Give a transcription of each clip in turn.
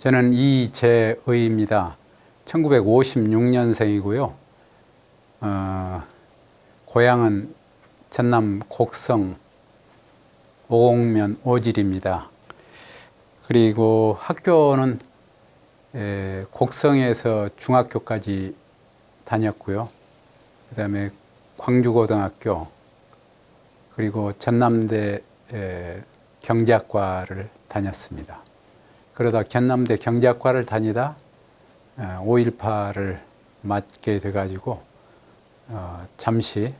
저는 이재의입니다. 1956년생이고요. 고향은 전남 곡성 오곡면 오질입니다. 그리고 학교는 곡성에서 중학교까지 다녔고요. 그 다음에 광주고등학교, 그리고 전남대 경제학과를 다녔습니다. 그러다 전남대 경제학과를 다니다 5.18을 맞게 돼가지고 잠시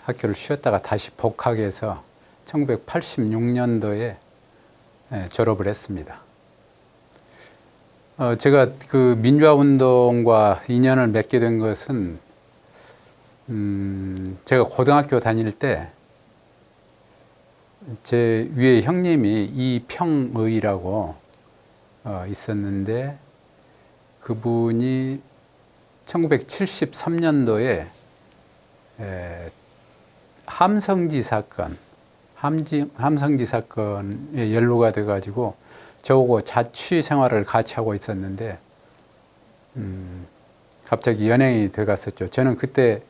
학교를 쉬었다가 다시 복학해서 1986년도에 졸업을 했습니다. 제가 그 민주화운동과 인연을 맺게 된 것은 제가 고등학교 다닐 때 제 위에 형님이 이평의라고 있었는데, 그분이 1973년도에 함성지 사건에 연루가 돼가지고 저하고 자취 생활을 같이 하고 있었는데 갑자기 연행이 돼갔었죠. 저는 그때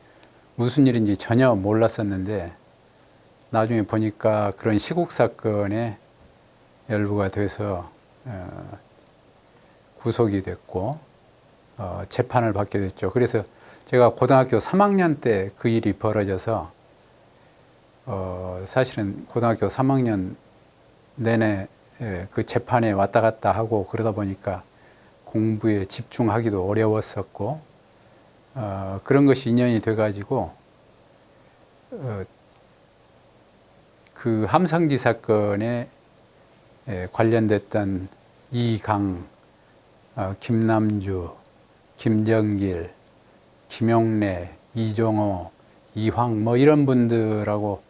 무슨 일인지 전혀 몰랐었는데 나중에 보니까 그런 시국 사건에 연루가 돼서 구속이 됐고 재판을 받게 됐죠. 그래서 제가 고등학교 3학년 때 그 일이 벌어져서 사실은 고등학교 3학년 내내 그 재판에 왔다 갔다 하고 그러다 보니까 공부에 집중하기도 어려웠었고, 그런 것이 인연이 돼가지고 그 함성지 사건에 관련됐던 이강, 김남주, 김정길, 김용래, 이종호, 이황 뭐 이런 분들하고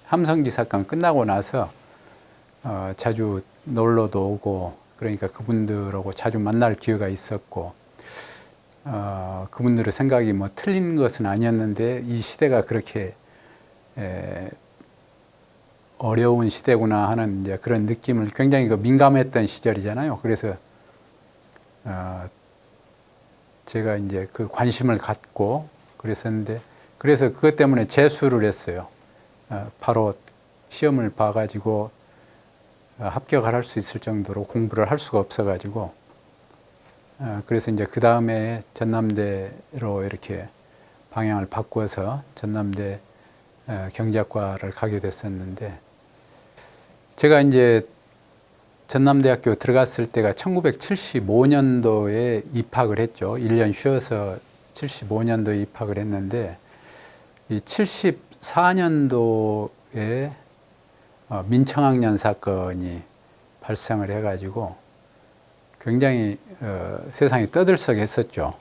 함성지 사건 끝나고 나서 자주 놀러도 오고, 그러니까 그분들하고 자주 만날 기회가 있었고, 그분들의 생각이 뭐 틀린 것은 아니었는데 이 시대가 그렇게 어려운 시대구나 하는 이제 그런 느낌을 굉장히 민감했던 시절이잖아요. 그래서 제가 이제 그 관심을 갖고 그랬었는데, 그래서 그것 때문에 재수를 했어요. 바로 시험을 봐가지고 합격을 할 수 있을 정도로 공부를 할 수가 없어가지고, 그래서 이제 그 다음에 전남대로 이렇게 방향을 바꿔서 전남대 경제학과를 가게 됐었는데, 제가 이제 전남대학교 들어갔을 때가 1975년도에 입학을 했죠. 1년 쉬어서 75년도에 입학을 했는데, 이 74년도에 민청학년 사건이 발생을 해가지고 굉장히 세상이 떠들썩했었죠.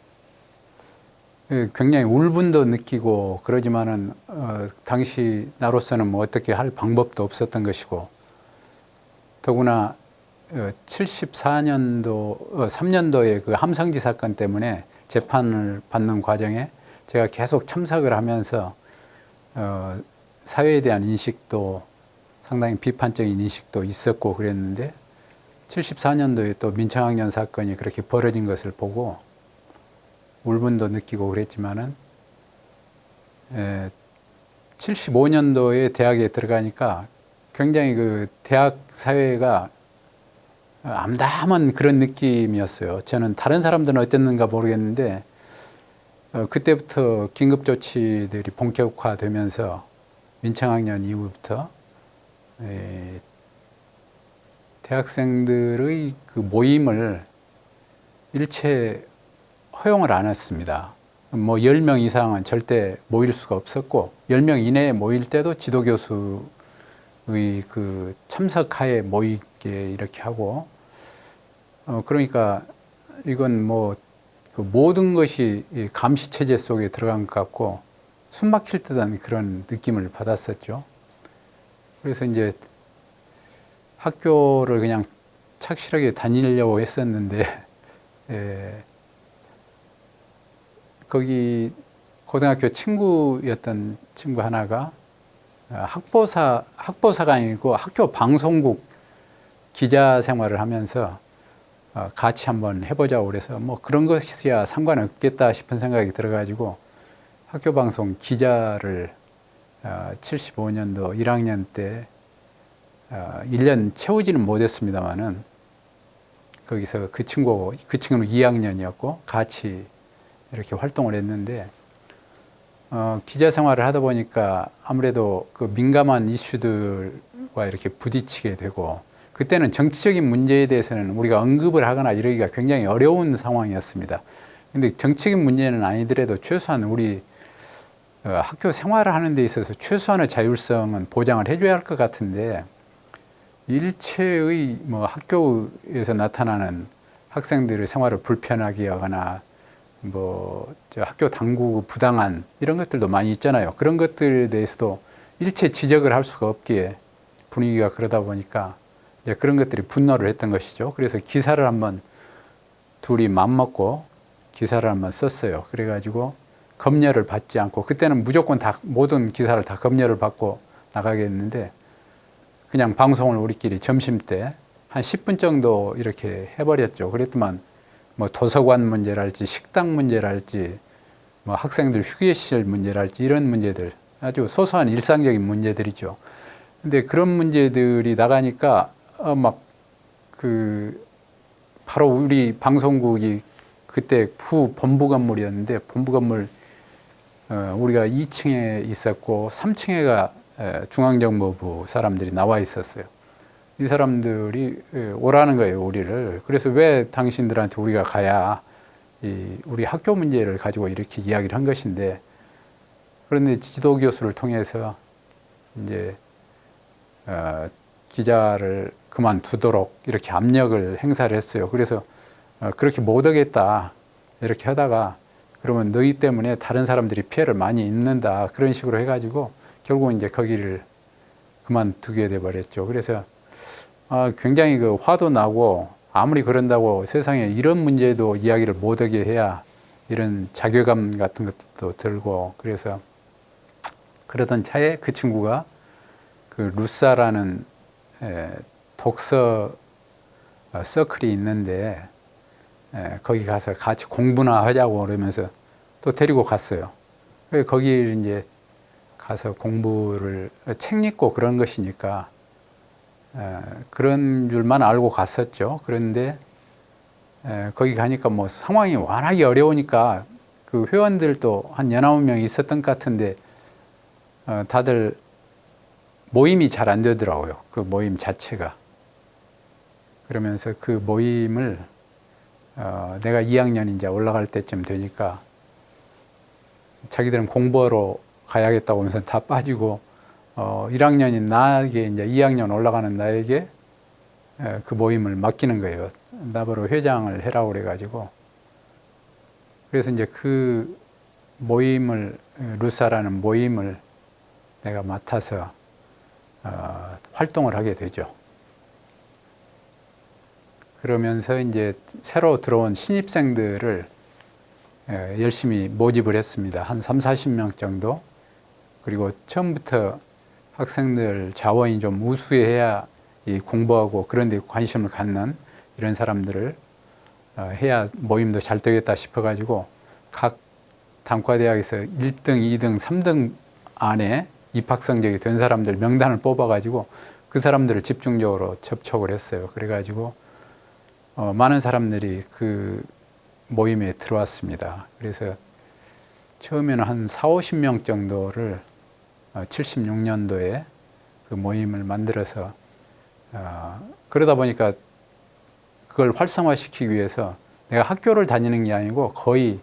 굉장히 울분도 느끼고 그러지만은 당시 나로서는 뭐 어떻게 할 방법도 없었던 것이고, 더구나 74년도 3년도에 그 함성지 사건 때문에 재판을 받는 과정에 제가 계속 참석을 하면서 사회에 대한 인식도 상당히 비판적인 인식도 있었고 그랬는데, 74년도에 또 민청학년 사건이 그렇게 벌어진 것을 보고 울분도 느끼고 그랬지만은 75년도에 대학에 들어가니까 굉장히 그 대학 사회가 암담한 그런 느낌이었어요. 저는 다른 사람들은 어땠는가 모르겠는데 그때부터 긴급조치들이 본격화되면서 민청학년 이후부터 대학생들의 그 모임을 일체 허용을 안 했습니다. 뭐 10명 이상은 절대 모일 수가 없었고, 10명 이내에 모일 때도 지도교수의 그 참석하에 모이게 이렇게 하고, 그러니까 이건 뭐 그 모든 것이 감시 체제 속에 들어간 것 같고 숨 막힐 듯한 그런 느낌을 받았었죠. 그래서 이제 학교를 그냥 착실하게 다니려고 했었는데 거기 고등학교 친구였던 친구 하나가 학보사가 아니고 학교 방송국 기자 생활을 하면서 같이 한번 해보자고 그래서 뭐 그런 것이야 상관없겠다 싶은 생각이 들어가지고 학교 방송 기자를 75년도 1학년 때 1년 채우지는 못했습니다만은 거기서 그 친구는 2학년이었고 같이 이렇게 활동을 했는데 기자 생활을 하다 보니까 아무래도 그 민감한 이슈들과 이렇게 부딪히게 되고 그때는 정치적인 문제에 대해서는 우리가 언급을 하거나 이러기가 굉장히 어려운 상황이었습니다. 근데 정치적인 문제는 아니더라도 최소한 우리 학교 생활을 하는 데 있어서 최소한의 자율성은 보장을 해줘야 할 것 같은데 일체의 뭐 학교에서 나타나는 학생들의 생활을 불편하게 하거나 뭐 학교 당국 부당한 이런 것들도 많이 있잖아요. 그런 것들에 대해서도 일체 지적을 할 수가 없기에 분위기가 그러다 보니까 이제 그런 것들이 분노를 했던 것이죠. 그래서 기사를 한번 둘이 맘먹고 기사를 한번 썼어요. 그래가지고 검열을 받지 않고 그때는 무조건 다 모든 기사를 다 검열을 받고 나가겠는데 그냥 방송을 우리끼리 점심 때 한 10분 정도 이렇게 해버렸죠. 그랬더만 뭐 도서관 문제랄지 식당 문제랄지 뭐 학생들 휴게실 문제랄지 이런 문제들 아주 소소한 일상적인 문제들이죠. 근데 그런 문제들이 나가니까 막 그 바로 우리 방송국이 그때 후 본부 건물이었는데 본부 건물 우리가 2층에 있었고 3층에가 중앙정보부 사람들이 나와 있었어요. 이 사람들이 오라는 거예요, 우리를. 그래서 왜 당신들한테 우리가 가야 우리 학교 문제를 가지고 이렇게 이야기를 한 것인데 그런데 지도 교수를 통해서 이제 기자를 그만두도록 이렇게 압력을 행사를 했어요. 그래서 그렇게 못하겠다 이렇게 하다가 그러면 너희 때문에 다른 사람들이 피해를 많이 입는다 그런 식으로 해가지고 결국 이제 거기를 그만두게 돼 버렸죠. 그래서 굉장히 그 화도 나고 아무리 그런다고 세상에 이런 문제도 이야기를 못하게 해야 이런 자괴감 같은 것도 들고 그래서 그러던 차에 그 친구가 그 루사라는 독서 서클이 있는데 거기 가서 같이 공부나 하자고 그러면서 또 데리고 갔어요. 거기 이제 가서 공부를 책 읽고 그런 것이니까 그런 줄만 알고 갔었죠. 그런데 거기 가니까 뭐 상황이 워낙에 어려우니까 그 회원들도 한 19명 있었던 것 같은데 다들 모임이 잘 안 되더라고요. 그 모임 자체가. 그러면서 그 모임을 내가 2학년 이제 올라갈 때쯤 되니까 자기들은 공부하러 가야겠다고 하면서 다 빠지고 1학년인 나에게 이제 2학년 올라가는 나에게 그 모임을 맡기는 거예요. 나보러 회장을 해라고 그래가지고 그래서 이제 그 모임을 루사라는 모임을 내가 맡아서 활동을 하게 되죠. 그러면서 이제 새로 들어온 신입생들을 열심히 모집을 했습니다. 한 30-40명 정도. 그리고 처음부터 학생들 자원이 좀 우수해야 공부하고 그런 데 관심을 갖는 이런 사람들을 해야 모임도 잘 되겠다 싶어가지고 각 단과대학에서 1등, 2등, 3등 안에 입학 성적이 된 사람들 명단을 뽑아가지고 그 사람들을 집중적으로 접촉을 했어요. 그래가지고 많은 사람들이 그 모임에 들어왔습니다. 그래서 처음에는 한 40-50명 정도를 76년도에 그 모임을 만들어서 그러다 보니까 그걸 활성화시키기 위해서 내가 학교를 다니는 게 아니고 거의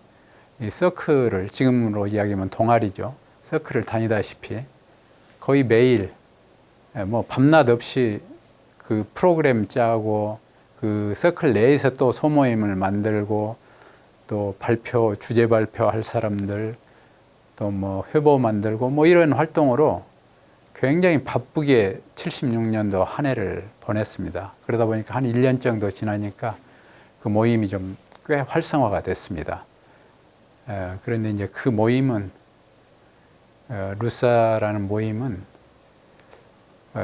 이 서클을 지금으로 이야기하면 동아리죠. 서클을 다니다시피 거의 매일 뭐 밤낮 없이 그 프로그램 짜고 그 서클 내에서 또 소모임을 만들고 또 발표, 주제 발표할 사람들 또 뭐 회보 만들고 뭐 이런 활동으로 굉장히 바쁘게 76년도 한 해를 보냈습니다. 그러다 보니까 한 1년 정도 지나니까 그 모임이 좀 꽤 활성화가 됐습니다. 그런데 이제 그 모임은 루사라는 모임은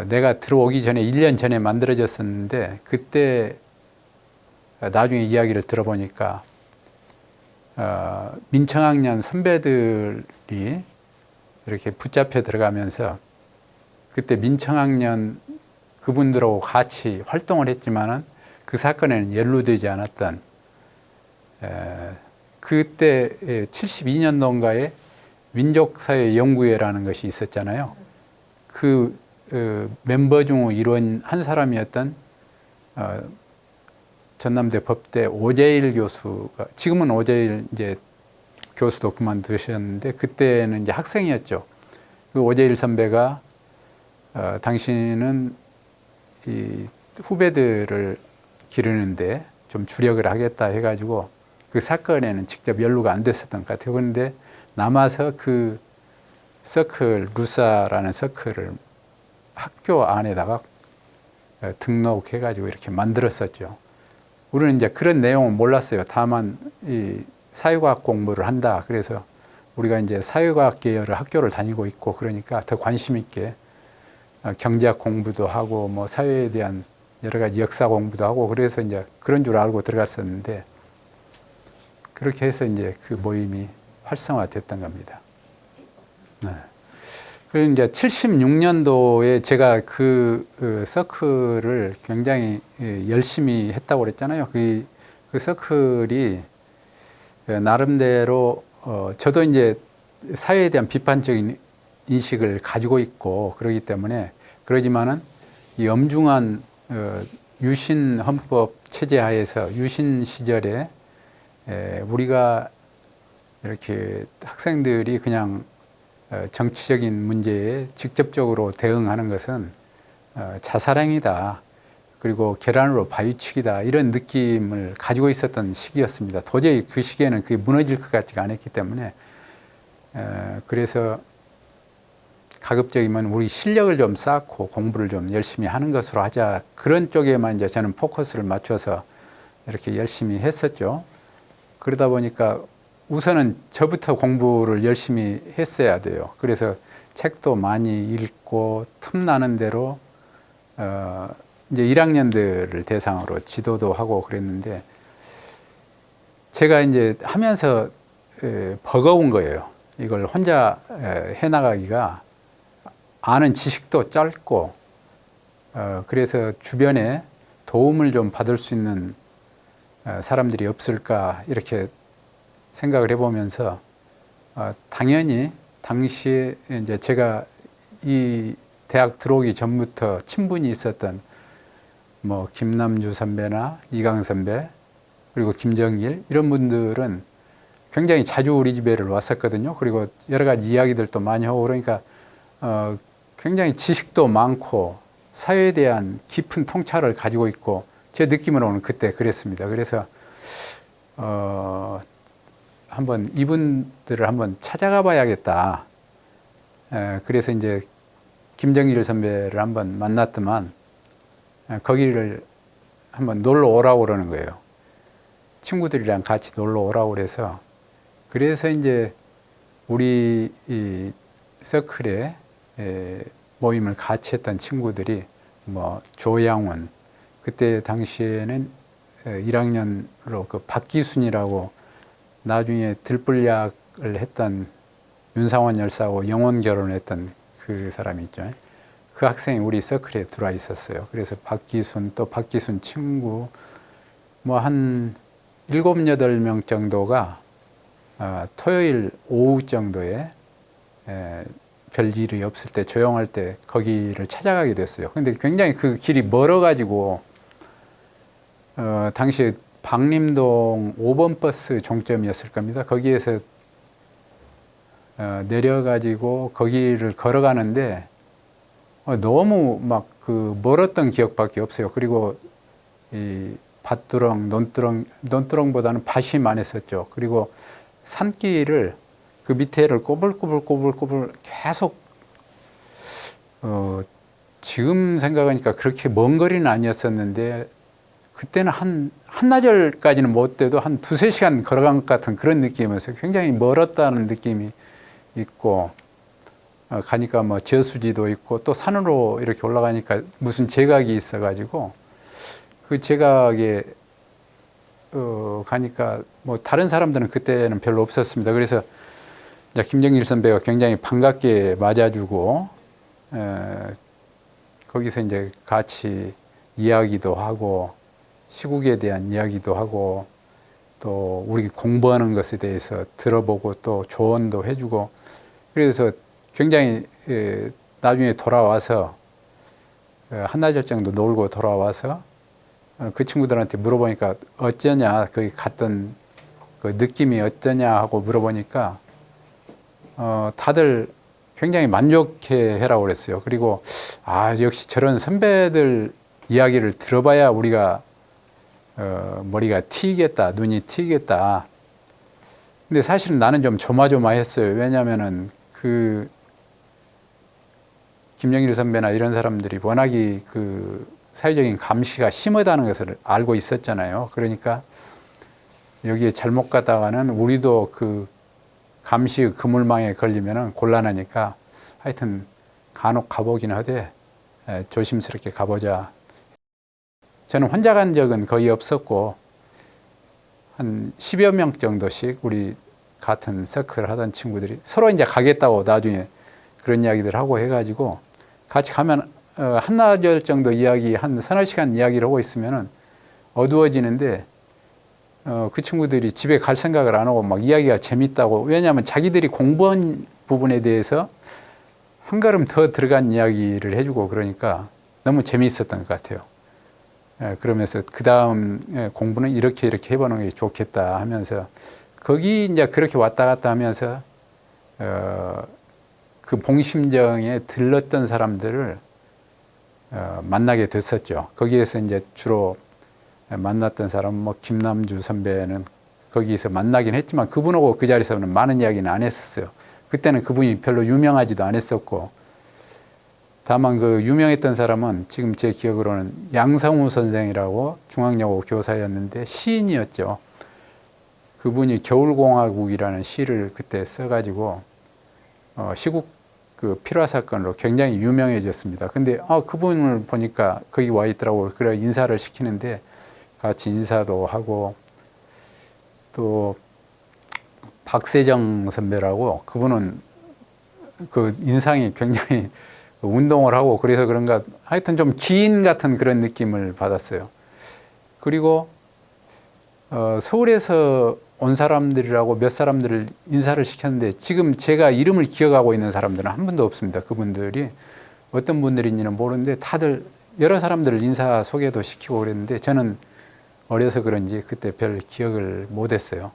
내가 들어오기 전에 1년 전에 만들어졌었는데 그때 나중에 이야기를 들어보니까 민청학년 선배들이 이렇게 붙잡혀 들어가면서 그때 민청학년 그분들하고 같이 활동을 했지만은 그 사건에는 연루되지 않았던 그때 72년도인가에 민족사회연구회라는 것이 있었잖아요. 그 멤버 중 일원 한 사람이었던 전남대 법대 오재일 교수가, 지금은 오재일 이제 교수도 그만두셨는데 그때는 이제 학생이었죠. 그 오재일 선배가 당신은 이 후배들을 기르는데 좀 주력을 하겠다 해가지고 그 사건에는 직접 연루가 안 됐었던 것 같아요. 그런데 남아서 그 서클, 루사라는 서클을 학교 안에다가 등록해가지고 이렇게 만들었었죠. 우리는 이제 그런 내용은 몰랐어요. 다만 이 사회과학 공부를 한다. 그래서 우리가 이제 사회과학 계열의 학교를 다니고 있고 그러니까 더 관심 있게 경제학 공부도 하고 뭐 사회에 대한 여러 가지 역사 공부도 하고 그래서 이제 그런 줄 알고 들어갔었는데 그렇게 해서 이제 그 모임이 활성화됐던 겁니다. 네. 그리고 이제 76년도에 제가 그 서클을 굉장히 열심히 했다고 그랬잖아요. 그 서클이 나름대로 저도 이제 사회에 대한 비판적인 인식을 가지고 있고 그러기 때문에 그러지만은 이 엄중한 유신 헌법 체제 하에서 유신 시절에 우리가 이렇게 학생들이 그냥 정치적인 문제에 직접적으로 대응하는 것은 자살행위다. 그리고 계란으로 바위치기다. 이런 느낌을 가지고 있었던 시기였습니다. 도저히 그 시기에는 그게 무너질 것 같지가 않았기 때문에 그래서 가급적이면 우리 실력을 좀 쌓고 공부를 좀 열심히 하는 것으로 하자. 그런 쪽에만 이제 저는 포커스를 맞춰서 이렇게 열심히 했었죠. 그러다 보니까 우선은 저부터 공부를 열심히 했어야 돼요. 그래서 책도 많이 읽고 틈나는 대로 이제 1학년들을 대상으로 지도도 하고 그랬는데 제가 이제 하면서 버거운 거예요. 이걸 혼자 해나가기가 아는 지식도 짧고 그래서 주변에 도움을 좀 받을 수 있는 사람들이 없을까 이렇게 생각을 해보면서 당연히 당시에 이제 제가 이 대학 들어오기 전부터 친분이 있었던 뭐 김남주 선배나 이강 선배 그리고 김정일 이런 분들은 굉장히 자주 우리 집에를 왔었거든요. 그리고 여러 가지 이야기들도 많이 하고 그러니까 굉장히 지식도 많고 사회에 대한 깊은 통찰을 가지고 있고 제 느낌으로는 그때 그랬습니다. 그래서 한번 이분들을 한번 찾아가 봐야겠다. 그래서 이제 김정일 선배를 한번 만났더만 거기를 한번 놀러 오라고 그러는 거예요. 친구들이랑 같이 놀러 오라고 그래서 그래서 이제 우리 이 서클에 모임을 같이 했던 친구들이 뭐 조양원 그때 당시에는 1학년으로 그 박기순이라고 나중에 들불약을 했던 윤상원 열사하고 영혼 결혼했던 그 사람이 있죠. 그 학생이 우리 서클에 들어와 있었어요. 그래서 박기순 또 박기순 친구 뭐 한 7, 8명 정도가 토요일 오후 정도에 별 일이 없을 때 조용할 때 거기를 찾아가게 됐어요. 근데 굉장히 그 길이 멀어가지고 당시 박림동 5번 버스 종점이었을 겁니다. 거기에서 내려가지고 거기를 걸어가는데 너무 막 그 멀었던 기억밖에 없어요. 그리고 이 밭두렁, 논두렁보다는 밭이 많았었죠. 그리고 산길을 그 밑에를 꼬불꼬불 계속 지금 생각하니까 그렇게 먼 거리는 아니었었는데 그때는 한나절까지는 못 돼도 한 2-3시간 걸어간 것 같은 그런 느낌이었어요. 굉장히 멀었다는 느낌이 있고 가니까 뭐 저수지도 있고 또 산으로 이렇게 올라가니까 무슨 제각이 있어가지고 그 제각에 가니까 뭐 다른 사람들은 그때는 별로 없었습니다. 그래서 이제 김정일 선배가 굉장히 반갑게 맞아주고 거기서 이제 같이 이야기도 하고 시국에 대한 이야기도 하고 또 우리 공부하는 것에 대해서 들어보고 또 조언도 해주고 그래서 굉장히 나중에 돌아와서 한나절 정도 놀고 돌아와서 그 친구들한테 물어보니까 어쩌냐 거기 갔던 그 느낌이 어쩌냐 하고 물어보니까 다들 굉장히 만족해 해라고 그랬어요. 그리고 역시 저런 선배들 이야기를 들어봐야 우리가 머리가 트이겠다, 눈이 트이겠다. 근데 사실은 나는 좀 조마조마했어요. 왜냐하면은 그 김정일 선배나 이런 사람들이 워낙이 그 사회적인 감시가 심하다는 것을 알고 있었잖아요. 그러니까 여기에 잘못 가다가는 우리도 그 감시 그물망에 걸리면은 곤란하니까 하여튼 간혹 가보긴 하되 조심스럽게 가보자. 저는 혼자 간 적은 거의 없었고 한 10여 명 정도씩 우리 같은 서클 하던 친구들이 서로 이제 가겠다고 나중에 그런 이야기들 하고 해가지고 같이 가면 한나절 정도 이야기 한 서너 시간 이야기를 하고 있으면은 어두워지는데 그 친구들이 집에 갈 생각을 안 하고 막 이야기가 재밌다고 왜냐하면 자기들이 공부한 부분에 대해서 한 걸음 더 들어간 이야기를 해주고 그러니까 너무 재미있었던 것 같아요. 그러면서 그 다음 공부는 이렇게 해보는 게 좋겠다 하면서 거기 이제 그렇게 왔다 갔다 하면서 그 봉심정에 들렀던 사람들을 만나게 됐었죠. 거기에서 이제 주로 만났던 사람 뭐 김남주 선배는 거기에서 만나긴 했지만 그분하고 그 자리에서는 많은 이야기는 안 했었어요. 그때는 그분이 별로 유명하지도 않았었고 다만 그 유명했던 사람은 지금 제 기억으로는 양성우 선생이라고 중앙여고 교사였는데 시인이었죠. 그분이 겨울공화국이라는 시를 그때 써가지고 시국 그 필화 사건으로 굉장히 유명해졌습니다. 근데 그분을 보니까 거기 와 있더라고요. 그래 인사를 시키는데 같이 인사도 하고 또 박세정 선배라고 그분은 그 인상이 굉장히 운동을 하고 그래서 그런가 하여튼 좀 기인 같은 그런 느낌을 받았어요. 그리고 서울에서 온 사람들이라고 몇 사람들을 인사를 시켰는데 지금 제가 이름을 기억하고 있는 사람들은 한 분도 없습니다. 그분들이 어떤 분들인지는 모르는데 다들 여러 사람들을 인사 소개도 시키고 그랬는데 저는 어려서 그런지 그때 별 기억을 못했어요.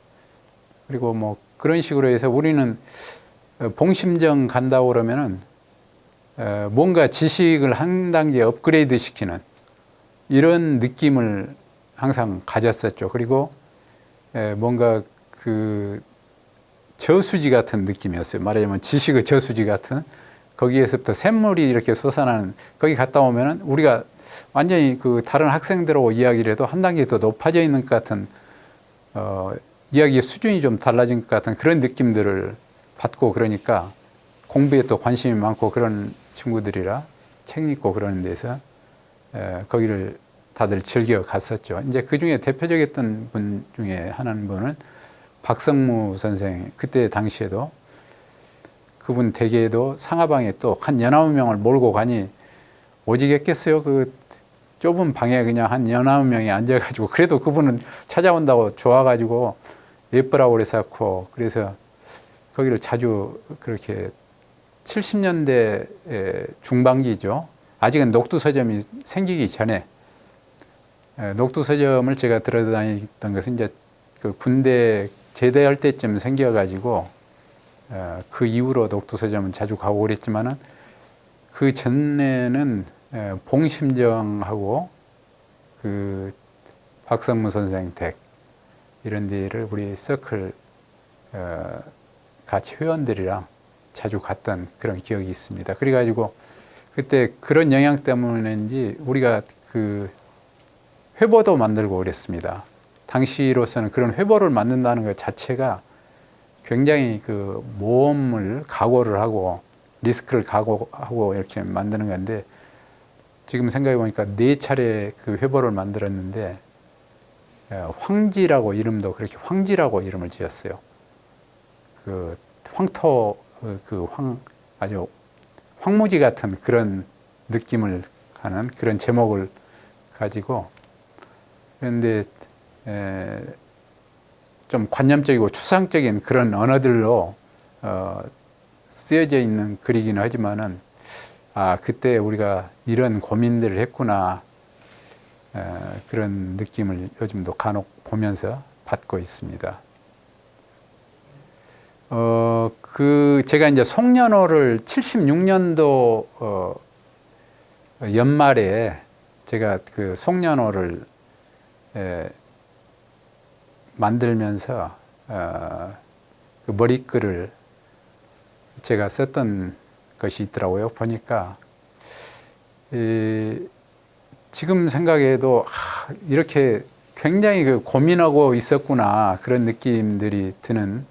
그리고 뭐 그런 식으로 해서 우리는 봉심정 간다고 그러면은 뭔가 지식을 한 단계 업그레이드 시키는 이런 느낌을 항상 가졌었죠. 그리고 뭔가 그 저수지 같은 느낌이었어요. 말하자면 지식의 저수지 같은 거기에서부터 샘물이 이렇게 솟아나는 거기 갔다 오면은 우리가 완전히 그 다른 학생들하고 이야기를 해도 한 단계 더 높아져 있는 것 같은 이야기의 수준이 좀 달라진 것 같은 그런 느낌들을 받고 그러니까 공부에 또 관심이 많고 그런 친구들이라 책 읽고 그러는 데서 거기를 다들 즐겨 갔었죠. 이제 그 중에 대표적이었던 분 중에 하나는 분은 박성무 선생, 그때 당시에도 그분 댁에도 상하방에 또 한 19명을 몰고 가니 오지겠겠어요. 그 좁은 방에 그냥 한 19명이 앉아가지고 그래도 그분은 찾아온다고 좋아가지고 예쁘라고 그래서 거기를 자주 그렇게 70년대 중반기죠. 아직은 녹두서점이 생기기 전에 녹두서점을 제가 들어다니던 것은 이제 그 군대 제대할 때쯤 생겨가지고 그 이후로 녹두서점은 자주 가고 그랬지만은 그 전에는 봉심정하고 그 박성무 선생 댁 이런 데를 우리 서클 같이 회원들이랑 자주 갔던 그런 기억이 있습니다. 그래가지고 그때 그런 영향 때문인지 우리가 그 회보도 만들고 그랬습니다. 당시로서는 그런 회보를 만든다는 것 자체가 굉장히 그 모험을 각오를 하고 리스크를 각오하고 이렇게 만드는 건데 지금 생각해 보니까 4차례 그 회보를 만들었는데 황지라고 이름도 그렇게 황지라고 이름을 지었어요. 그 황토 아주 황무지 같은 그런 느낌을 하는 그런 제목을 가지고, 그런데 좀 관념적이고 추상적인 그런 언어들로 쓰여져 있는 글이기는 하지만은 그때 우리가 이런 고민들을 했구나, 그런 느낌을 요즘도 간혹 보면서 받고 있습니다. 제가 이제 송년호를 76년도 연말에 제가 그 송년호를 만들면서 그 머리글을 제가 썼던 것이 있더라고요. 보니까 지금 생각해도 이렇게 굉장히 그 고민하고 있었구나, 그런 느낌들이 드는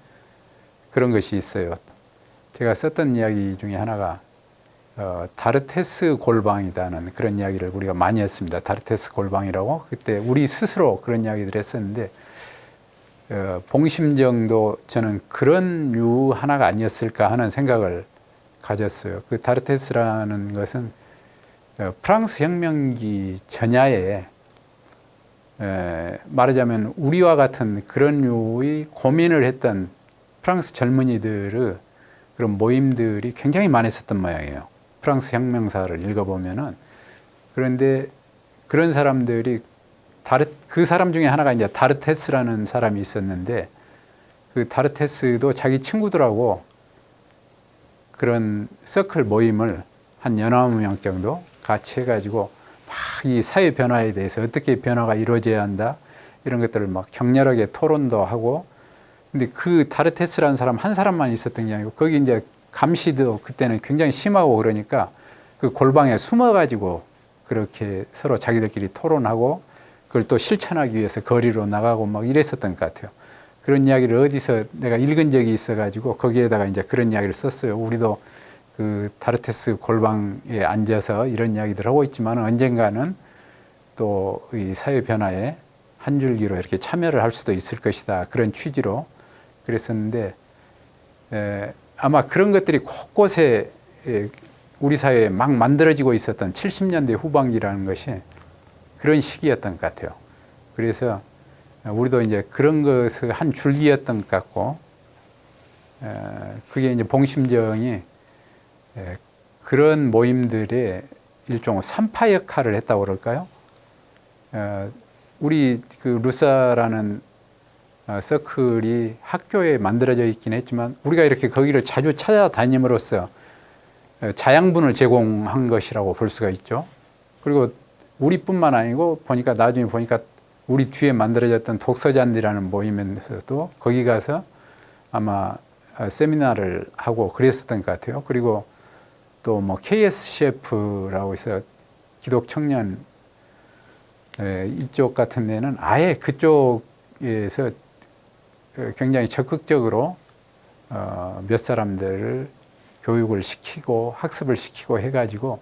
그런 것이 있어요. 제가 썼던 이야기 중에 하나가 다르테스 골방이라는 그런 이야기를 우리가 많이 했습니다. 다르테스 골방이라고 그때 우리 스스로 그런 이야기를 했었는데, 봉심정도 저는 그런 유 하나가 아니었을까 하는 생각을 가졌어요. 그 다르테스라는 것은 프랑스 혁명기 전야에 말하자면 우리와 같은 그런 류의 고민을 했던 프랑스 젊은이들의 그런 모임들이 굉장히 많았었던 모양이에요. 프랑스 혁명사를 읽어보면은. 그런데 그런 사람들이 그 사람 중에 하나가 이제 다르테스라는 사람이 있었는데, 그 다르테스도 자기 친구들하고 그런 서클 모임을 한 9명 정도 같이 해가지고 막 이 사회 변화에 대해서 어떻게 변화가 이루어져야 한다, 이런 것들을 막 격렬하게 토론도 하고. 근데 그 다르테스라는 사람 한 사람만 있었던 게 아니고, 거기 이제 감시도 그때는 굉장히 심하고 그러니까 그 골방에 숨어가지고 그렇게 서로 자기들끼리 토론하고 그걸 또 실천하기 위해서 거리로 나가고 막 이랬었던 것 같아요. 그런 이야기를 어디서 내가 읽은 적이 있어가지고 거기에다가 이제 그런 이야기를 썼어요. 우리도 그 다르테스 골방에 앉아서 이런 이야기들 하고 있지만 언젠가는 또 이 사회 변화에 한 줄기로 이렇게 참여를 할 수도 있을 것이다, 그런 취지로 그랬었는데, 아마 그런 것들이 곳곳에 우리 사회에 막 만들어지고 있었던 70년대 후반기라는 것이 그런 시기였던 것 같아요. 그래서 우리도 이제 그런 것의 한 줄기였던 것 같고, 그게 이제 봉심정이 그런 모임들의 일종의 산파 역할을 했다고 그럴까요? 우리 그 루사라는 서클이 학교에 만들어져 있긴 했지만 우리가 이렇게 거기를 자주 찾아다님으로써 자양분을 제공한 것이라고 볼 수가 있죠. 그리고 우리뿐만 아니고 나중에 보니까 우리 뒤에 만들어졌던 독서잔디라는 모임에서도 거기 가서 아마 세미나를 하고 그랬었던 것 같아요. 그리고 또 뭐 KSCF라고 해서 기독 청년 이쪽 같은 데는 아예 그쪽에서 굉장히 적극적으로 몇 사람들을 교육을 시키고 학습을 시키고 해가지고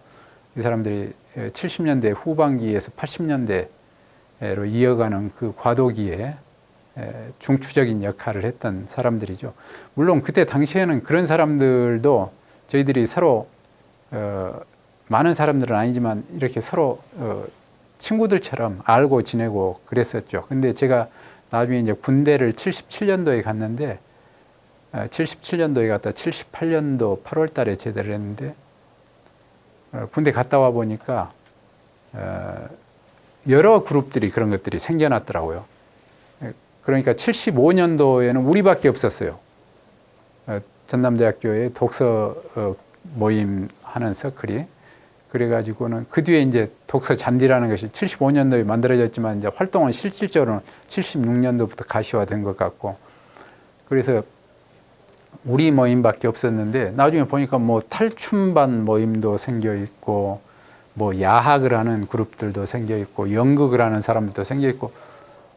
이 사람들이 70년대 후반기에서 80년대로 이어가는 그 과도기에 중추적인 역할을 했던 사람들이죠. 물론 그때 당시에는 그런 사람들도 저희들이 서로 많은 사람들은 아니지만 이렇게 서로 친구들처럼 알고 지내고 그랬었죠. 근데 제가 나중에 이제 군대를 77년도에 갔는데 77년도에 갔다 78년도 8월 달에 제대를 했는데 군대 갔다 와 보니까 여러 그룹들이 그런 것들이 생겨났더라고요. 그러니까 75년도에는 우리밖에 없었어요. 전남대학교에 독서 모임 하는 서클이. 그래가지고는 그 뒤에 이제 독서 잔디라는 것이 75년도에 만들어졌지만 이제 활동은 실질적으로는 76년도부터 가시화된 것 같고, 그래서 우리 모임밖에 없었는데 나중에 보니까 뭐 탈춤반 모임도 생겨 있고, 뭐 야학을 하는 그룹들도 생겨 있고, 연극을 하는 사람들도 생겨 있고,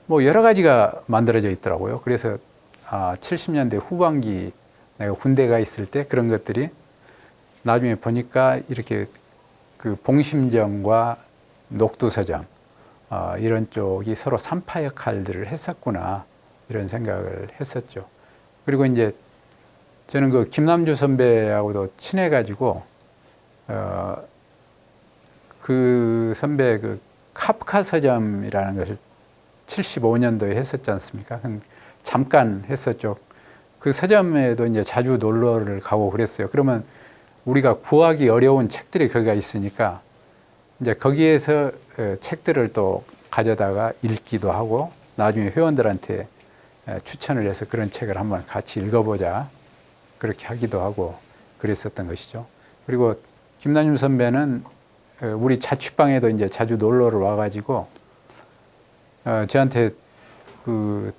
뭐 여러 가지가 만들어져 있더라고요. 그래서 70년대 후반기 내가 군대가 있을 때 그런 것들이 나중에 보니까 이렇게 그 봉심정과 녹두서점, 이런 쪽이 서로 산파 역할들을 했었구나 이런 생각을 했었죠. 그리고 이제 저는 그 김남주 선배하고도 친해가지고 그 선배 그 카프카 서점이라는 것을 75년도에 했었지 않습니까? 잠깐 했었죠. 그 서점에도 이제 자주 놀러를 가고 그랬어요. 그러면 우리가 구하기 어려운 책들이 거기가 있으니까 이제 거기에서 책들을 또 가져다가 읽기도 하고 나중에 회원들한테 추천을 해서 그런 책을 한번 같이 읽어보자 그렇게 하기도 하고 그랬었던 것이죠. 그리고 김남주 선배는 우리 자취방에도 이제 자주 놀러를 와가지고 저한테 그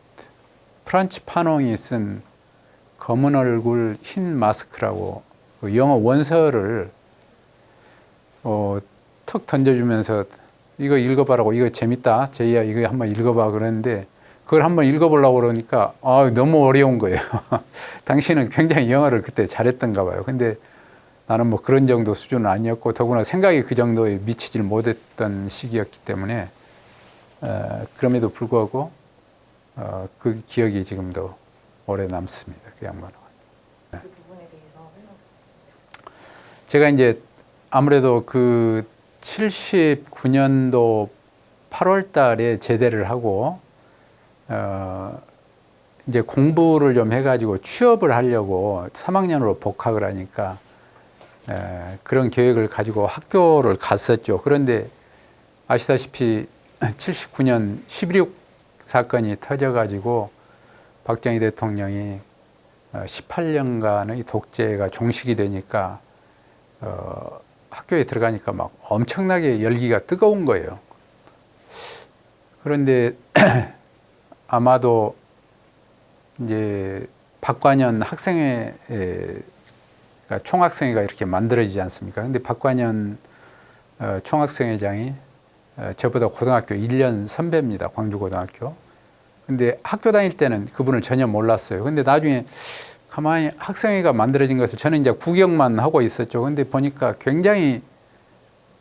프란츠 파농이 쓴 검은 얼굴 흰 마스크라고 그 영어 원서를 턱 던져주면서 이거 읽어봐라고, 이거 재밌다, 제이야 이거 한번 읽어봐 그러는데 그걸 한번 읽어보려고 그러니까 너무 어려운 거예요. 당신은 굉장히 영어를 그때 잘했던가 봐요. 근데 나는 뭐 그런 정도 수준은 아니었고 더구나 생각이 그 정도에 미치질 못했던 시기였기 때문에 그럼에도 불구하고 그 기억이 지금도 오래 남습니다. 그 양반은. 네. 그 부분에 대해서 설명. 제가 이제 아무래도 그 79년도 8월 달에 제대를 하고 이제 공부를 좀 해가지고 취업을 하려고 3학년으로 복학을 하니까 그런 계획을 가지고 학교를 갔었죠. 그런데 아시다시피 79년 11.6 사건이 터져가지고 박정희 대통령이 18년간의 독재가 종식이 되니까 학교에 들어가니까 막 엄청나게 열기가 뜨거운 거예요. 그런데 아마도 이제 박관현 학생회, 총학생회가 이렇게 만들어지지 않습니까? 근데 박관현 총학생회장이 저보다 고등학교 1년 선배입니다. 광주고등학교. 근데 학교 다닐 때는 그분을 전혀 몰랐어요. 근데 나중에 가만히 학생회가 만들어진 것을 저는 이제 구경만 하고 있었죠. 근데 보니까 굉장히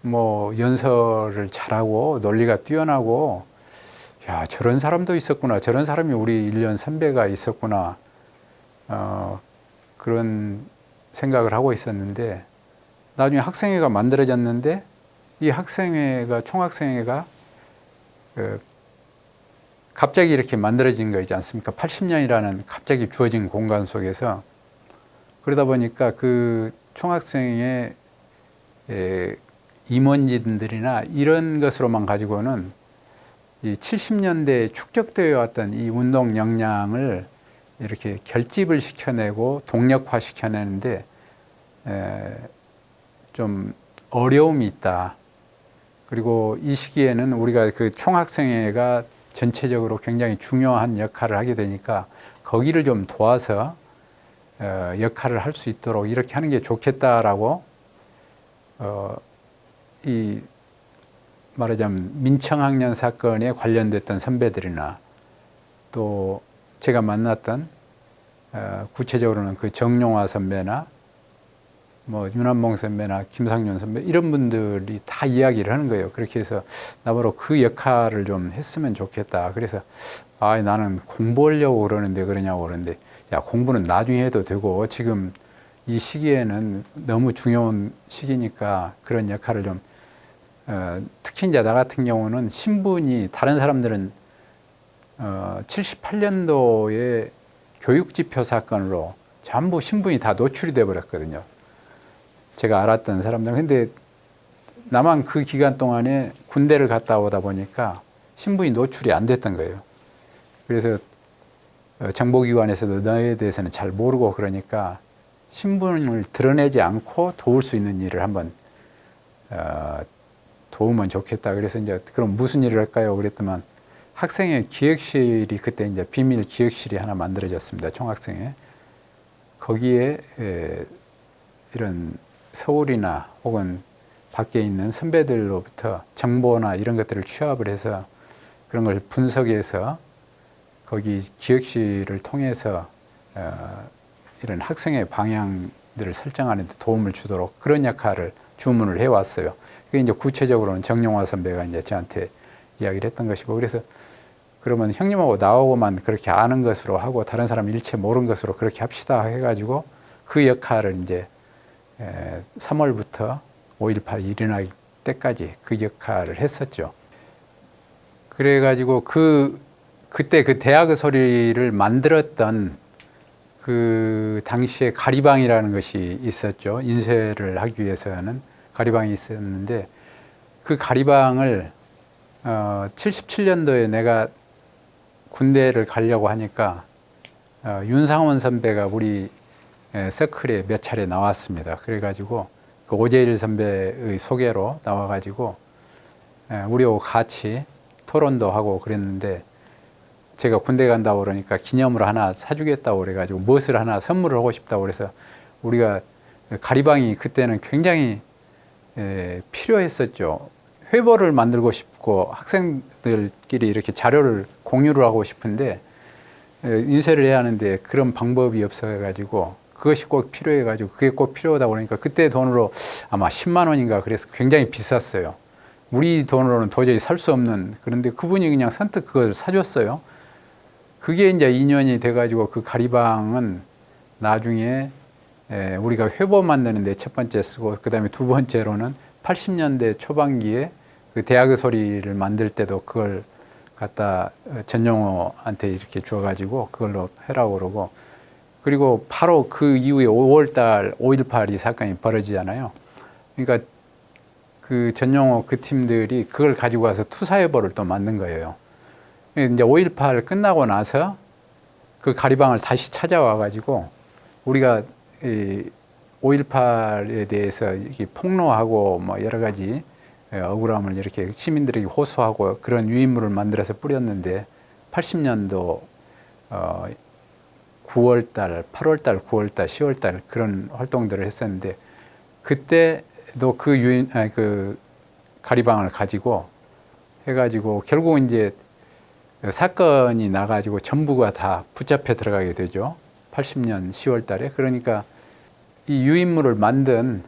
뭐 연설을 잘하고 논리가 뛰어나고 야, 저런 사람도 있었구나. 저런 사람이 우리 1년 선배가 있었구나. 그런 생각을 하고 있었는데 나중에 학생회가 만들어졌는데 이 학생회가 총학생회가 갑자기 이렇게 만들어진 거지 않습니까? 80년이라는 갑자기 주어진 공간 속에서 그러다 보니까 그 총학생회 임원진들이나 이런 것으로만 가지고는 이 70년대에 축적되어 왔던 이 운동 역량을 이렇게 결집을 시켜내고 동력화 시켜내는데 좀 어려움이 있다. 그리고 이 시기에는 우리가 그 총학생회가 전체적으로 굉장히 중요한 역할을 하게 되니까 거기를 좀 도와서 역할을 할 수 있도록 이렇게 하는 게 좋겠다라고 이 말하자면 민청학년 사건에 관련됐던 선배들이나 또 제가 만났던 구체적으로는 그 정용화 선배나 뭐 윤한봉 선배나 김상윤 선배 이런 분들이 다 이야기를 하는 거예요. 그렇게 해서 나보고 그 역할을 좀 했으면 좋겠다. 그래서 나는 공부하려고 그러는데 그러냐고 그러는데 야, 공부는 나중에 해도 되고 지금 이 시기에는 너무 중요한 시기니까 그런 역할을 좀 특히 이제 나 같은 경우는 신분이 다른 사람들은 78년도에 교육지표 사건으로 전부 신분이 다 노출이 돼 버렸거든요. 제가 알았던 사람들은. 근데 나만 그 기간 동안에 군대를 갔다 오다 보니까 신분이 노출이 안 됐던 거예요. 그래서 정보기관에서도 너에 대해서는 잘 모르고 그러니까 신분을 드러내지 않고 도울 수 있는 일을 한번 도우면 좋겠다. 그래서 이제 그럼 무슨 일을 할까요? 그랬더만 학생회 기획실이 그때 이제 비밀 기획실이 하나 만들어졌습니다. 총학생회. 거기에 이런 서울이나 혹은 밖에 있는 선배들로부터 정보나 이런 것들을 취합을 해서 그런 걸 분석해서 거기 기획실을 통해서 이런 학생의 방향들을 설정하는 데 도움을 주도록 그런 역할을 주문을 해왔어요. 그게 이제 구체적으로는 정용화 선배가 이제 저한테 이야기를 했던 것이고, 그래서 그러면 형님하고 나하고만 그렇게 아는 것으로 하고 다른 사람 일체 모르는 것으로 그렇게 합시다 해가지고 그 역할을 이제 3월부터 5.18 일어날 때까지 그 역할을 했었죠. 그래가지고 그때 그 대학의 소리를 만들었던 그 당시에 가리방이라는 것이 있었죠. 인쇄를 하기 위해서는 가리방이 있었는데 그 가리방을 77년도에 내가 군대를 가려고 하니까 윤상원 선배가 우리 서클에 몇 차례 나왔습니다. 그래가지고 그 오재일 선배의 소개로 나와가지고 우리하고 같이 토론도 하고 그랬는데 제가 군대 간다고 그러니까 기념으로 하나 사주겠다고 그래가지고 무엇을 하나 선물을 하고 싶다고 그래서 우리가 가리방이 그때는 굉장히 필요했었죠. 회보를 만들고 싶고 학생들끼리 이렇게 자료를 공유를 하고 싶은데 인쇄를 해야 하는데 그런 방법이 없어가지고 그것이 꼭 필요해가지고 그게 꼭 필요하다고 그러니까 그때 돈으로 아마 10만 원인가 그래서 굉장히 비쌌어요. 우리 돈으로는 도저히 살 수 없는, 그런데 그분이 그냥 선뜻 그걸 사줬어요. 그게 이제 인연이 돼가지고 그 가리방은 나중에 우리가 회보 만드는데 첫 번째 쓰고 그 다음에 두 번째로는 80년대 초반기에 그 대학의 소리를 만들 때도 그걸 갖다 전용호한테 이렇게 주어가지고 그걸로 해라고 그러고, 그리고 바로 그 이후에 5월달 5.18이 사건이 벌어지잖아요. 그러니까 그 전용호 그 팀들이 그걸 가지고 와서 투사회보를 또 만든 거예요. 이제 5.18 끝나고 나서 그 가리방을 다시 찾아와 가지고 우리가 이 5.18에 대해서 이렇게 폭로하고 뭐 여러 가지 억울함을 이렇게 시민들에게 호소하고 그런 유인물을 만들어서 뿌렸는데 80년도 9월달, 8월달, 9월달, 10월달 그런 활동들을 했었는데 그때도 그 가리방을 가지고 해가지고 결국 이제 사건이 나가지고 전부가 다 붙잡혀 들어가게 되죠. 80년 10월달에. 그러니까 이 유인물을 만든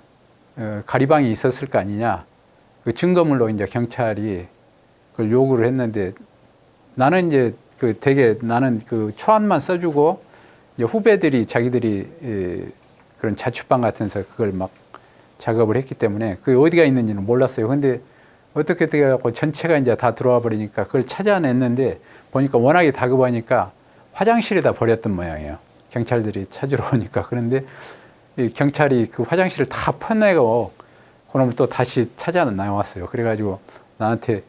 가리방이 있었을 거 아니냐. 그 증거물로 이제 경찰이 그걸 요구를 했는데 나는 이제 그 되게 나는 그 초안만 써주고 이제 후배들이 자기들이 그런 자취방 같은 데서 그걸 막 작업을 했기 때문에 그 어디가 있는지는 몰랐어요. 근데 어떻게 해갖고 전체가 이제 다 들어와 버리니까 그걸 찾아냈는데 보니까 워낙에 다급하니까 화장실에다 버렸던 모양이에요. 경찰들이 찾으러 오니까. 그런데 이 경찰이 그 화장실을 다 퍼내고 그놈을 또 다시 찾아 나왔어요. 그래가지고 나한테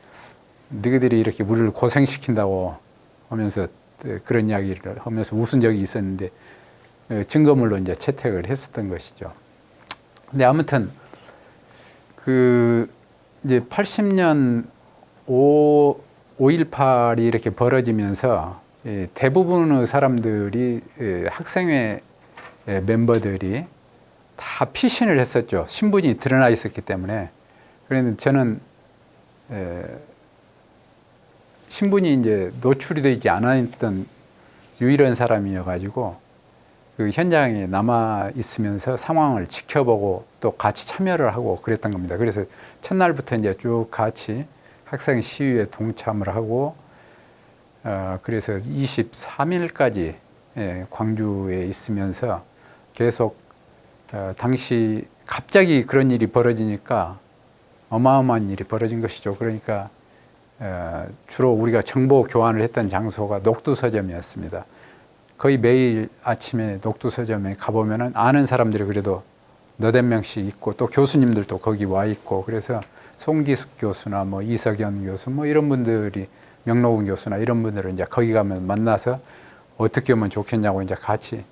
너희들이 이렇게 우리를 고생시킨다고 하면서 그런 이야기를 하면서 웃은 적이 있었는데 증거물로 이제 채택을 했었던 것이죠. 근데 아무튼 그 이제 80년 5.18이 이렇게 벌어지면서 대부분의 사람들이 학생회 멤버들이 다 피신을 했었죠. 신분이 드러나 있었기 때문에. 그런데 저는 신분이 이제 노출이 되지 않았던 유일한 사람이어가지고 그 현장에 남아 있으면서 상황을 지켜보고 또 같이 참여를 하고 그랬던 겁니다. 그래서 첫날부터 이제 쭉 같이 학생 시위에 동참을 하고 그래서 23일까지 광주에 있으면서 계속 당시 갑자기 그런 일이 벌어지니까 어마어마한 일이 벌어진 것이죠. 그러니까 주로 우리가 정보 교환을 했던 장소가 녹두서점이었습니다. 거의 매일 아침에 녹두서점에 가보면은 아는 사람들이 그래도 너댓 명씩 있고 또 교수님들도 거기 와 있고 그래서 송기숙 교수나 뭐 이석연 교수 뭐 이런 분들이 명록은 교수나 이런 분들을 이제 거기 가면 만나서 어떻게 하면 좋겠냐고 이제 같이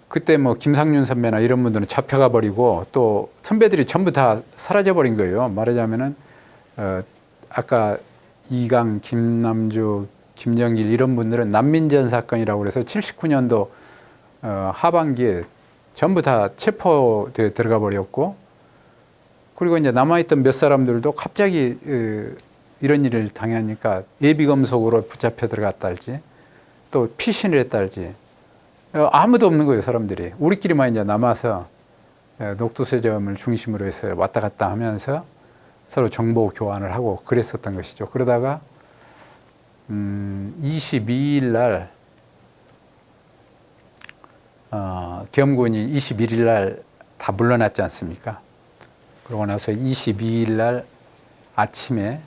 그때 뭐 김상윤 선배나 이런 분들은 잡혀가 버리고 또 선배들이 전부 다 사라져 버린 거예요. 말하자면은 아까 이강, 김남주, 김정길 이런 분들은 난민전 사건이라고 그래서 79년도 하반기에 전부 다 체포돼 들어가 버렸고 그리고 이제 남아있던 몇 사람들도 갑자기 이런 일을 당하니까 예비검속으로 붙잡혀 들어갔달지 또 피신을 했달지 아무도 없는 거예요. 사람들이 우리끼리만 이제 남아서 녹두서점을 중심으로 해서 왔다 갔다 하면서 서로 정보 교환을 하고 그랬었던 것이죠. 그러다가 22일 날 계엄군이 21일 날 다 물러났지 않습니까? 그러고 나서 22일 날 아침에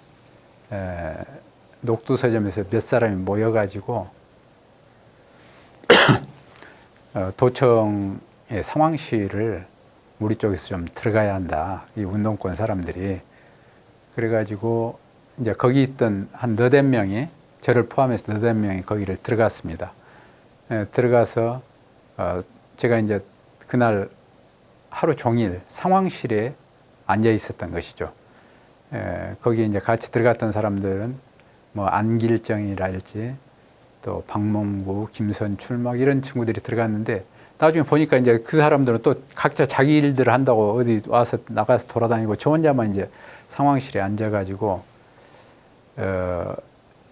녹두서점에서 몇 사람이 모여가지고 도청의 상황실을 우리 쪽에서 좀 들어가야 한다. 이 운동권 사람들이. 그래가지고 이제 거기 있던 한 너댓 명이, 저를 포함해서 너댓 명이 거기를 들어갔습니다. 들어가서 제가 이제 그날 하루 종일 상황실에 앉아 있었던 것이죠. 거기 이제 같이 들어갔던 사람들은 뭐 안길정이랄지 또 박몽구, 김선출 막 이런 친구들이 들어갔는데 나중에 보니까 이제 그 사람들은 또 각자 자기 일들을 한다고 어디 와서 나가서 돌아다니고 저 혼자만 이제 상황실에 앉아가지고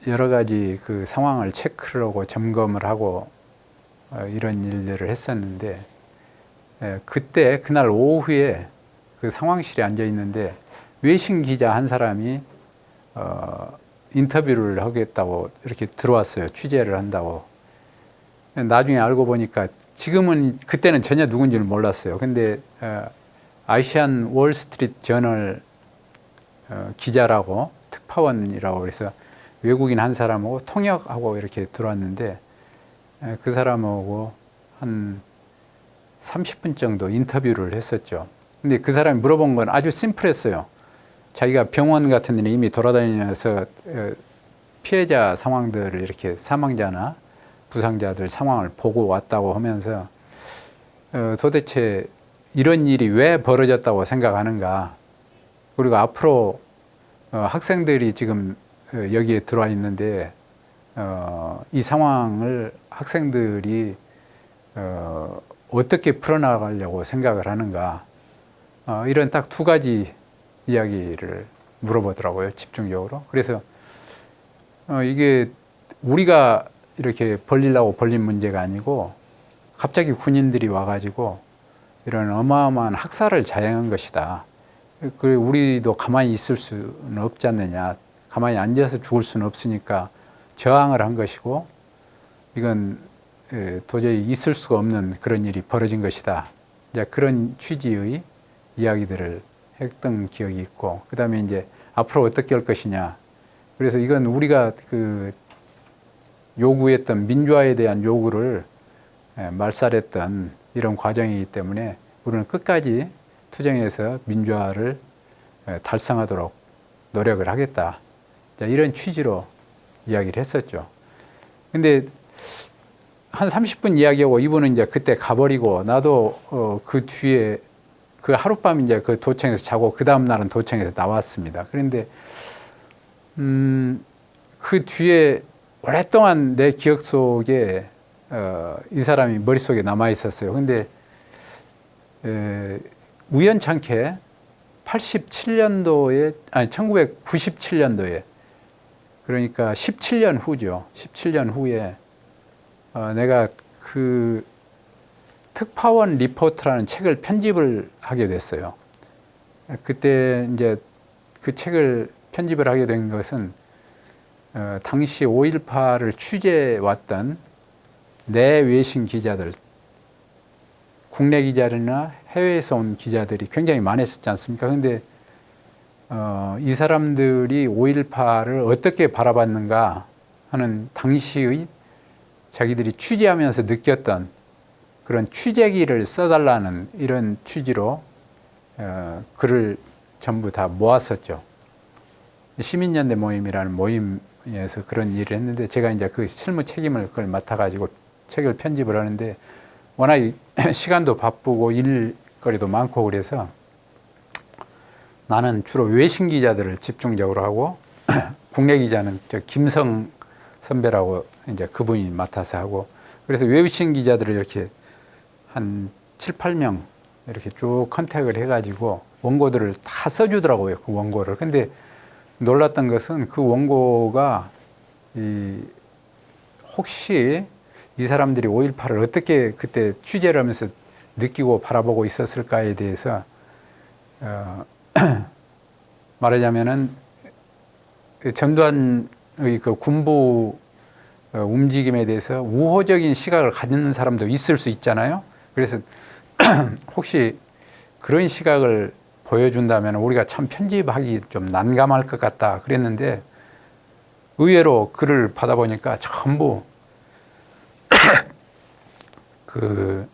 여러 가지 그 상황을 체크를 하고 점검을 하고 이런 일들을 했었는데 그때 그날 오후에 그 상황실에 앉아 있는데 외신 기자 한 사람이 인터뷰를 하겠다고 이렇게 들어왔어요. 취재를 한다고. 나중에 알고 보니까 지금은 그때는 전혀 누군지를 몰랐어요. 근데 아시안 월스트리트 저널 기자라고 특파원이라고 그래서 외국인 한 사람하고 통역하고 이렇게 들어왔는데 그 사람하고 한 30분 정도 인터뷰를 했었죠. 근데 그 사람이 물어본 건 아주 심플했어요. 자기가 병원 같은 데는 이미 돌아다니면서 피해자 상황들을 이렇게 사망자나 부상자들 상황을 보고 왔다고 하면서 도대체 이런 일이 왜 벌어졌다고 생각하는가. 그리고 앞으로 학생들이 지금 여기에 들어와 있는데 이 상황을 학생들이 어떻게 풀어나가려고 생각을 하는가. 이런 딱 두 가지 이야기를 물어보더라고요. 집중적으로. 그래서 이게 우리가 이렇게 벌리려고 벌린 문제가 아니고 갑자기 군인들이 와가지고 이런 어마어마한 학살을 자행한 것이다. 우리도 가만히 있을 수는 없지 않느냐. 가만히 앉아서 죽을 수는 없으니까 저항을 한 것이고 이건 도저히 있을 수가 없는 그런 일이 벌어진 것이다. 이제 그런 취지의 이야기들을 했던 기억이 있고, 그 다음에 이제 앞으로 어떻게 할 것이냐. 그래서 이건 우리가 그 요구했던 민주화에 대한 요구를 말살했던 이런 과정이기 때문에 우리는 끝까지 투쟁해서 민주화를 달성하도록 노력을 하겠다. 이런 취지로 이야기를 했었죠. 근데 한 30분 이야기하고 이분은 이제 그때 가버리고 나도 그 뒤에 그 하룻밤 이제 그 도청에서 자고 그 다음 날은 도청에서 나왔습니다. 그런데 그 뒤에 오랫동안 내 기억 속에 이 사람이 머릿속에 남아 있었어요. 근데 우연찮게 87년도에 아니 1997년도에 그러니까 17년 후죠. 17년 후에 내가 그 특파원 리포트라는 책을 편집을 하게 됐어요. 그때 이제 그 책을 편집을 하게 된 것은 당시 5.18을 취재해 왔던 내 외신 기자들, 국내 기자들이나 해외에서 온 기자들이 굉장히 많았었지 않습니까? 근데 이 사람들이 5.18을 어떻게 바라봤는가 하는 당시의 자기들이 취재하면서 느꼈던 그런 취재기를 써달라는 이런 취지로 글을 전부 다 모았었죠. 시민연대 모임이라는 모임에서 그런 일을 했는데 제가 이제 그 실무 책임을 그걸 맡아가지고 책을 편집을 하는데 워낙 시간도 바쁘고 일거리도 많고 그래서 나는 주로 외신 기자들을 집중적으로 하고 국내 기자는 저 김성 선배라고 이제 그분이 맡아서 하고 그래서 외신 기자들을 이렇게 한 7, 8명 이렇게 쭉 컨택을 해가지고 원고들을 다 써주더라고요. 그 원고를. 근데 놀랐던 것은 그 원고가 혹시 이 사람들이 5.18을 어떻게 그때 취재를 하면서 느끼고 바라보고 있었을까에 대해서 말하자면은 전두환의 그 군부 움직임에 대해서 우호적인 시각을 갖는 사람도 있을 수 있잖아요. 그래서 혹시 그런 시각을 보여준다면 우리가 참 편집하기 좀 난감할 것 같다 그랬는데 의외로 글을 받아보니까 전부 그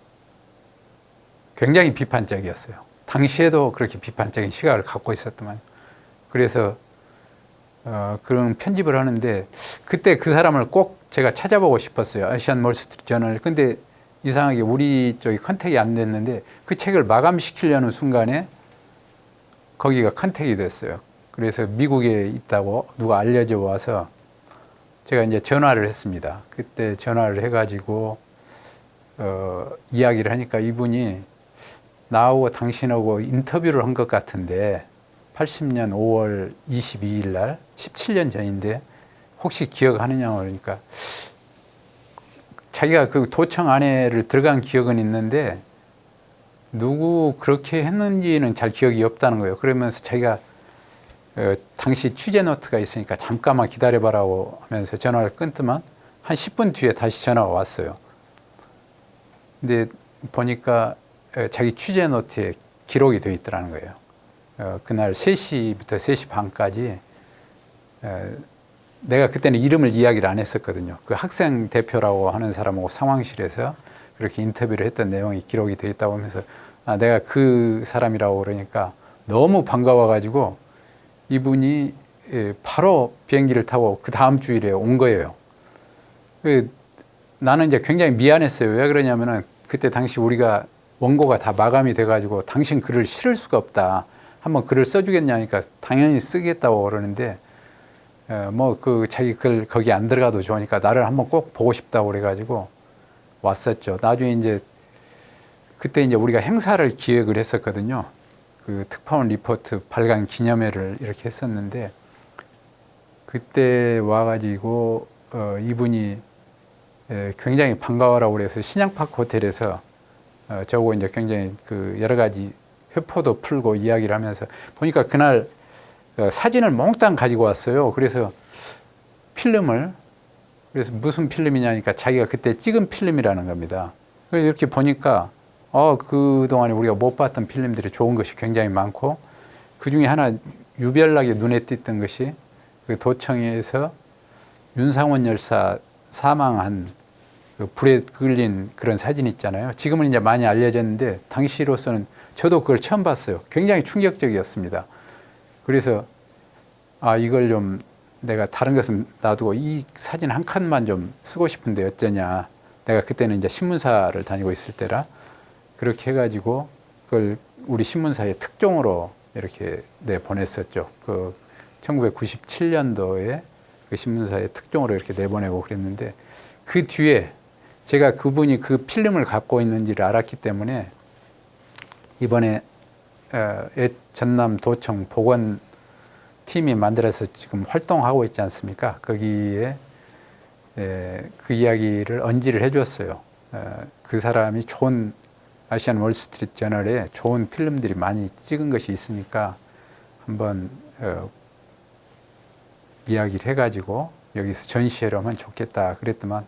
굉장히 비판적이었어요. 당시에도 그렇게 비판적인 시각을 갖고 있었더만. 그래서 그런 편집을 하는데 그때 그 사람을 꼭 제가 찾아보고 싶었어요. 아시안 월스트리트 저널. 근데 이상하게 우리 쪽이 컨택이 안 됐는데 그 책을 마감시키려는 순간에 거기가 컨택이 됐어요. 그래서 미국에 있다고 누가 알려져 와서 제가 이제 전화를 했습니다. 그때 전화를 해가지고 이야기를 하니까 이분이 나하고 당신하고 인터뷰를 한 것 같은데 80년 5월 22일 날 17년 전인데 혹시 기억하느냐고 그러니까 자기가 그 도청 안에를 들어간 기억은 있는데 누구 그렇게 했는지는 잘 기억이 없다는 거예요. 그러면서 자기가 당시 취재 노트가 있으니까 잠깐만 기다려봐라고 하면서 전화를 끊더만 한 10분 뒤에 다시 전화가 왔어요. 근데 보니까 자기 취재 노트에 기록이 되어 있더라는 거예요. 그날 3시부터 3시 반까지 내가 그때는 이름을 이야기를 안 했었거든요. 그 학생 대표라고 하는 사람하고 상황실에서 그렇게 인터뷰를 했던 내용이 기록이 되어 있다고 하면서 내가 그 사람이라고 그러니까 너무 반가워가지고 이분이 바로 비행기를 타고 그 다음 주일에 온 거예요. 나는 이제 굉장히 미안했어요. 왜 그러냐면은 그때 당시 우리가 원고가 다 마감이 돼가지고 당신 글을 실을 수가 없다. 한번 글을 써주겠냐니까 당연히 쓰겠다고 그러는데 뭐 그 자기 글 거기 안 들어가도 좋으니까 나를 한번 꼭 보고 싶다고 그래가지고 왔었죠. 나중에 이제 그때 이제 우리가 행사를 기획을 했었거든요. 그 특파원 리포트 발간 기념회를 이렇게 했었는데 그때 와가지고 이분이 굉장히 반가워라고 그래서 신양파크 호텔에서 저거 이제 굉장히 그 여러 가지 회포도 풀고 이야기를 하면서 보니까 그날 사진을 몽땅 가지고 왔어요. 그래서 필름을 그래서 무슨 필름이냐니까 자기가 그때 찍은 필름이라는 겁니다. 그래서 이렇게 보니까 그동안에 우리가 못 봤던 필름들이 좋은 것이 굉장히 많고 그 중에 하나 유별나게 눈에 띄던 것이 그 도청에서 윤상원 열사 사망한 그 불에 끌린 그런 사진 있잖아요. 지금은 이제 많이 알려졌는데 당시로서는 저도 그걸 처음 봤어요. 굉장히 충격적이었습니다. 그래서 이걸 좀 내가 다른 것은 놔두고 이 사진 한 칸만 좀 쓰고 싶은데 어쩌냐. 내가 그때는 이제 신문사를 다니고 있을 때라 그렇게 해가지고 그걸 우리 신문사에 특종으로 이렇게 내보냈었죠. 그 1997년도에 그 신문사에 특종으로 이렇게 내보내고 그랬는데 그 뒤에 제가 그분이 그 필름을 갖고 있는지를 알았기 때문에 이번에 전남 도청 보건 팀이 만들어서 지금 활동하고 있지 않습니까? 거기에 그 이야기를 언지를 해줬어요. 그 사람이 좋은 아시안 월스트리트 저널에 좋은 필름들이 많이 찍은 것이 있으니까 한번 이야기를 해가지고 여기서 전시회로 하면 좋겠다 그랬더만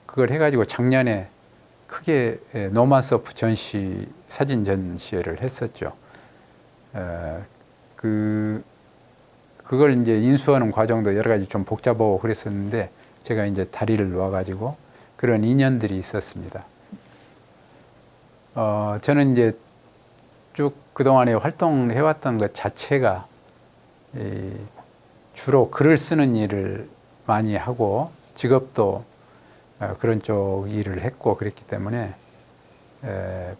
그걸 해가지고 작년에 크게 노만서프 전시 사진 전시회를 했었죠. 그걸 이제 인수하는 과정도 여러 가지 좀 복잡하고 그랬었는데 제가 이제 다리를 놓아가지고 그런 인연들이 있었습니다. 저는 이제 쭉 그동안에 활동해왔던 것 자체가 주로 글을 쓰는 일을 많이 하고 직업도 그런 쪽 일을 했고 그랬기 때문에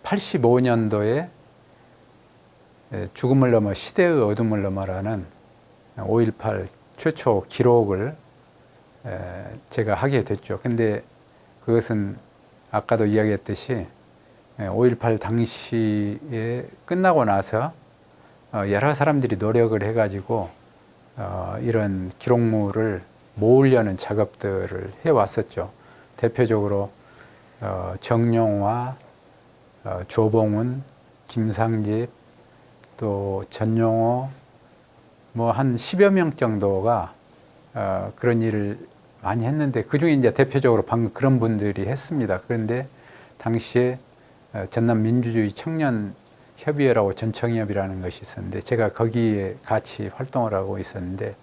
85년도에 죽음을 넘어 시대의 어둠을 넘어라는 5.18 최초 기록을 제가 하게 됐죠. 근데 그것은 아까도 이야기했듯이 5.18 당시에 끝나고 나서 여러 사람들이 노력을 해가지고 이런 기록물을 모으려는 작업들을 해왔었죠. 대표적으로 정용화, 조봉훈, 김상집, 또 전용호, 뭐 한 10여 명 정도가 그런 일을 많이 했는데 그중에 이제 대표적으로 방금 그런 분들이 했습니다. 그런데 당시에 전남 민주주의 청년 협의회라고 전청협이라는 것이 있었는데 제가 거기에 같이 활동을 하고 있었는데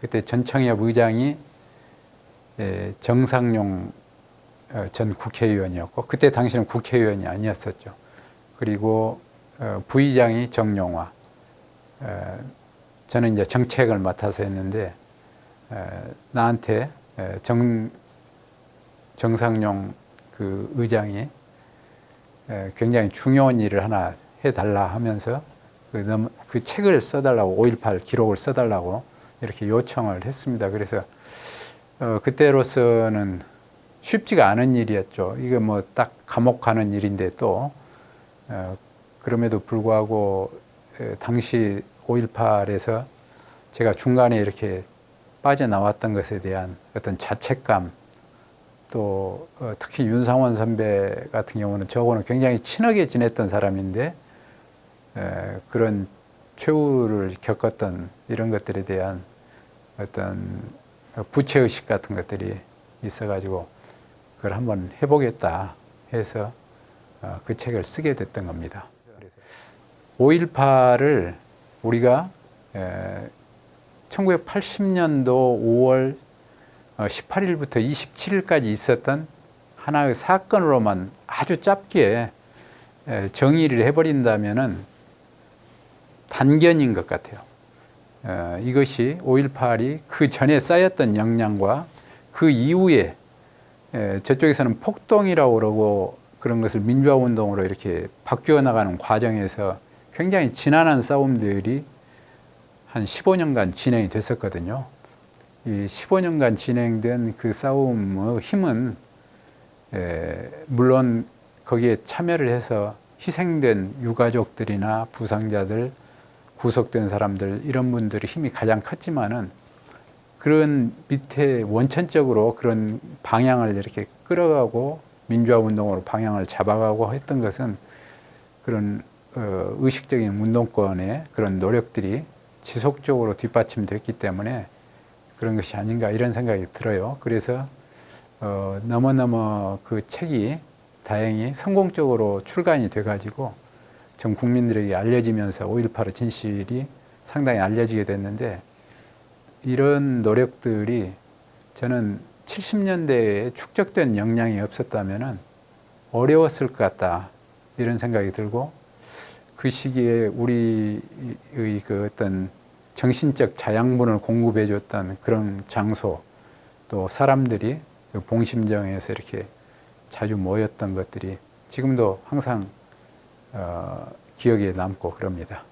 그때 전청협 의장이 정상용 전 국회의원이었고 그때 당시는 국회의원이 아니었었죠. 그리고 부의장이 정용화, 저는 이제 정책을 맡아서 했는데 나한테 정상용 그 의장이 굉장히 중요한 일을 하나 해달라 하면서 그 책을 써달라고 5.18 기록을 써달라고 이렇게 요청을 했습니다. 그래서 그때로서는 쉽지가 않은 일이었죠. 이거 뭐 딱 감옥 가는 일인데 또 그럼에도 불구하고 당시 5.18에서 제가 중간에 이렇게 빠져나왔던 것에 대한 어떤 자책감 또 특히 윤상원 선배 같은 경우는 저하고는 굉장히 친하게 지냈던 사람인데 그런 최후를 겪었던 이런 것들에 대한 어떤 부채의식 같은 것들이 있어가지고 그걸 한번 해보겠다 해서 그 책을 쓰게 됐던 겁니다. 5.18을 우리가 1980년도 5월 18일부터 27일까지 있었던 하나의 사건으로만 아주 짧게 정의를 해버린다면은 단견인 것 같아요. 이것이 5.18이 그 전에 쌓였던 역량과 그 이후에 저쪽에서는 폭동이라고 그러고 그런 것을 민주화운동으로 이렇게 바뀌어 나가는 과정에서 굉장히 지난한 싸움들이 한 15년간 진행이 됐었거든요. 이 15년간 진행된 그 싸움의 힘은 물론 거기에 참여를 해서 희생된 유가족들이나 부상자들, 구속된 사람들 이런 분들의 힘이 가장 컸지만은 그런 밑에 원천적으로 그런 방향을 이렇게 끌어가고 민주화운동으로 방향을 잡아가고 했던 것은 그런 의식적인 운동권의 그런 노력들이 지속적으로 뒷받침됐기 때문에 그런 것이 아닌가 이런 생각이 들어요. 그래서 너무너무 그 책이 다행히 성공적으로 출간이 돼가지고 전 국민들에게 알려지면서 5.18의 진실이 상당히 알려지게 됐는데 이런 노력들이 저는 70년대에 축적된 역량이 없었다면 어려웠을 것 같다 이런 생각이 들고 그 시기에 우리의 그 어떤 정신적 자양분을 공급해 줬던 그런 장소 또 사람들이 그 봉심정에서 이렇게 자주 모였던 것들이 지금도 항상 기억에 남고 그럽니다.